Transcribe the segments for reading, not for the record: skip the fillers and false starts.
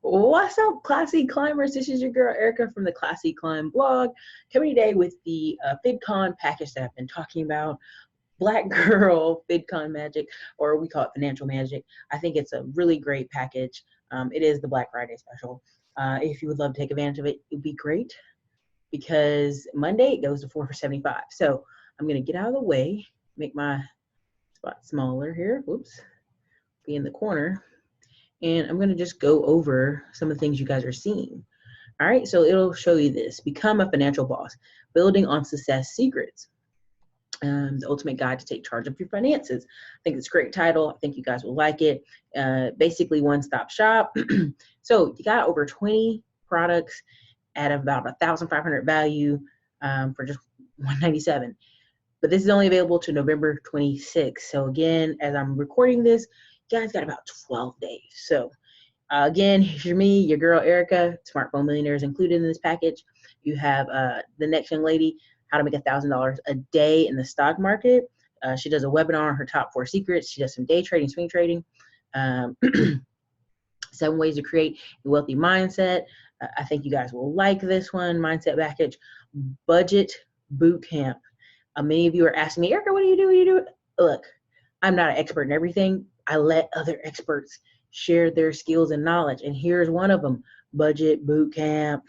What's up, Classy Climbers? This is your girl Erica from the Classy Climb blog, coming today with the FidCon package that I've been talking about. Black Girl FidCon Magic, or we call it Financial Magic. I think it's a really great package. It is the Black Friday special. If you would love to take advantage of it, it would be great because Monday it goes to 4 for $75. So I'm going to get out of the way, make my spot smaller here. Whoops, be in the corner. And I'm going to just go over some of the things you guys are seeing. All right, so it'll show you this. Become a financial boss, building on success secrets. The ultimate guide to take charge of your finances. I think it's a great title. I think you guys will like it. Basically one-stop shop. So you got over 20 products at about 1,500 value for just $197. But this is only available to November 26th. So again, as I'm recording this, you guys got about 12 days. So again, here's me, your girl Erica. Smartphone Millionaire is included in this package. You have the next young lady, how to make $1,000 a day in the stock market. She does a webinar on her top 4 secrets. She does some day trading, swing trading. 7 ways to create a wealthy mindset. I think you guys will like this one. Mindset package, budget boot camp. Many of you are asking me, Erica, what do you do? What do you do? Look, I'm not an expert in everything. I let other experts share their skills and knowledge. And here's one of them, Budget Boot Camp.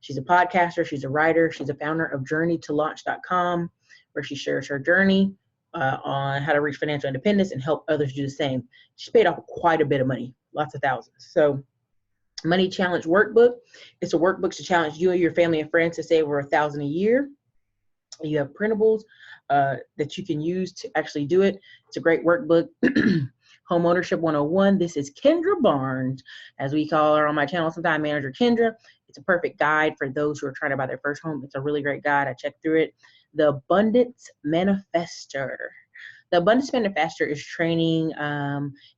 She's a podcaster. She's a writer. She's a founder of journeytolaunch.com, where she shares her journey on how to reach financial independence and help others do the same. She's paid off quite a bit of money, lots of thousands. So Money Challenge Workbook. It's a workbook to challenge you and your family and friends to save over $1,000 a year. You have printables that you can use to actually do it. It's a great workbook. Home Ownership 101. This is Kendra Barnes, as we call her on my channel, sometime Manager Kendra. It's a perfect guide for those who are trying to buy their first home. It's a really great guide. I checked through it. The Abundance Manifestor. The Abundance Manifestor is training.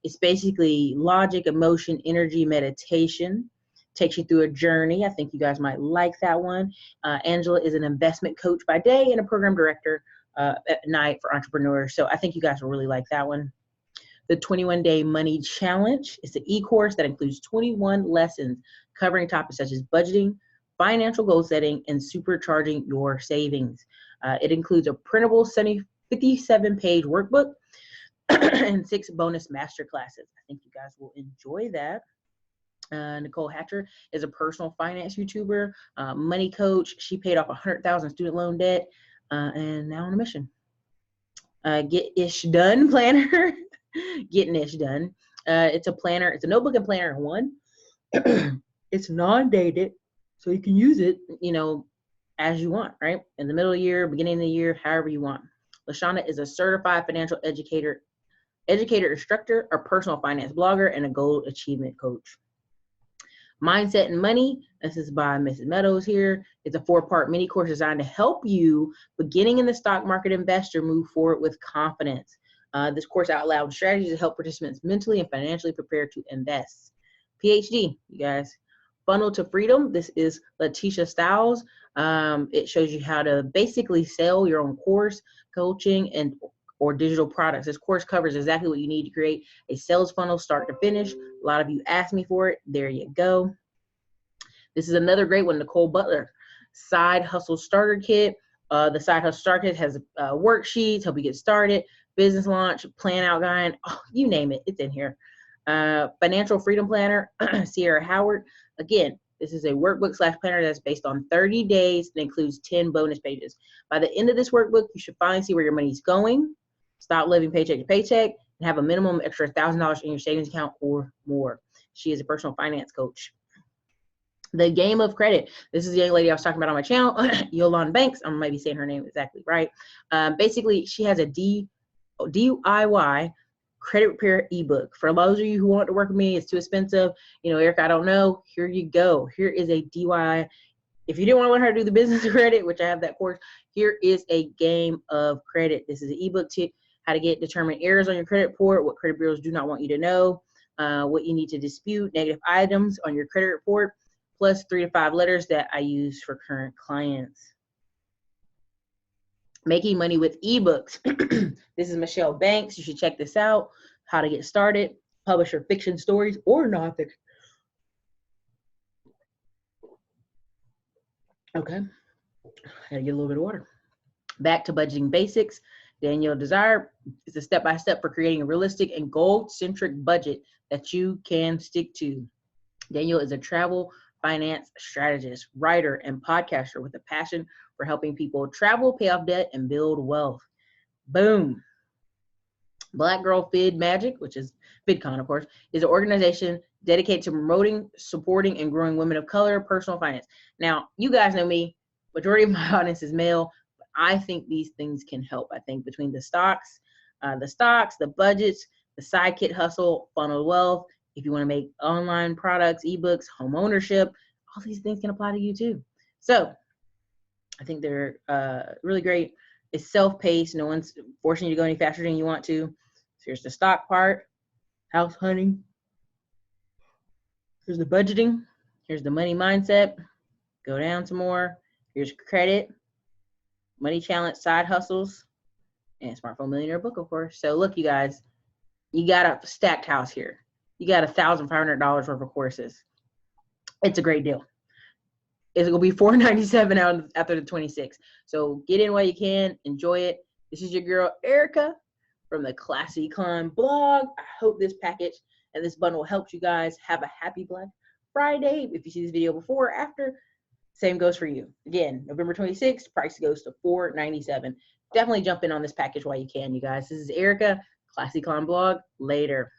It's basically logic, emotion, energy, meditation. Takes you through a journey. I think you guys might like that one. Angela is an investment coach by day and a program director at night for entrepreneurs. So I think you guys will really like that one. The 21-Day Money Challenge is an e-course that includes 21 lessons covering topics such as budgeting, financial goal setting, and supercharging your savings. It includes a printable 57-page workbook and 6 bonus master classes. I think you guys will enjoy that. Nicole Hatcher is a personal finance YouTuber, money coach. She paid off 100,000 student loan debt and now on a mission. Get Ish Done planner. Getting Ish Done. It's a planner. It's a notebook and planner in one. It's non-dated, so you can use it, as you want, right? In the middle of the year, beginning of the year, however you want. LaShawna is a certified financial educator, instructor, a personal finance blogger, and a goal achievement coach. Mindset and Money. This is by Mrs. Meadows here. It's a 4-part mini course designed to help you, beginning in the stock market investor, move forward with confidence. This course outlines strategies to help participants mentally and financially prepare to invest. PhD, you guys. Funnel to Freedom. This is Letitia Stiles. It shows you how to basically sell your own course, coaching, or digital products. This course covers exactly what you need to create a sales funnel start to finish. A lot of you asked me for it. There you go. This is another great one, Nicole Butler. Side Hustle Starter Kit. The Side Hustle Starter Kit has worksheets, help you get started, business launch, plan out guide, you name it, it's in here. Financial Freedom Planner, Sierra Howard. Again, this is a workbook / planner that's based on 30 days and includes 10 bonus pages. By the end of this workbook, you should finally see where your money's going, stop living paycheck to paycheck, and have a minimum extra $1,000 in your savings account or more. She is a personal finance coach. The Game of Credit. This is the young lady I was talking about on my channel, Yolanda Banks. I might be saying her name exactly right. Basically, she has a DIY credit repair ebook. For those of you who want to work with me, it's too expensive. Erica, I don't know. Here you go. Here is a DIY. If you didn't want to learn how to do the business of credit, which I have that course, here is a Game of Credit. This is an ebook tip, how to determine errors on your credit report, what credit bureaus do not want you to know, what you need to dispute, negative items on your credit report, plus 3 to 5 letters that I use for current clients. Making Money with eBooks. This is Michelle Banks. You should check this out. How to get started. Publish your fiction stories or nonfiction. Okay, gotta get a little bit of water. Back to budgeting basics. Danielle Desire is a step-by-step for creating a realistic and goal-centric budget that you can stick to. Danielle is a travel finance strategist, writer, and podcaster with a passion for helping people travel, pay off debt, and build wealth. Boom. Black Girl Fid Magic, which is VidCon, of course, is an organization dedicated to promoting, supporting, and growing women of color personal finance. Now, you guys know me. Majority of my audience is male. But I think these things can help. I think between the stocks, the budgets, the side kit hustle, funnel wealth. If you want to make online products, ebooks, home ownership, all these things can apply to you too. So I think they're really great. It's self-paced. No one's forcing you to go any faster than you want to. So here's the stock part, house hunting. Here's the budgeting. Here's the money mindset. Go down some more. Here's credit, money challenge, side hustles, and Smartphone Millionaire book, of course. So look, you guys, you got a stacked house here. You got $1,500 worth of courses. It's a great deal. It's going to be $497 out after the 26th. So get in while you can. Enjoy it. This is your girl, Erica, from the Classy Climb blog. I hope this package and this bundle helps you guys. Have a happy Black Friday. If you see this video before or after, same goes for you. Again, November 26th, price goes to $497. Definitely jump in on this package while you can, you guys. This is Erica, Classy Climb blog. Later.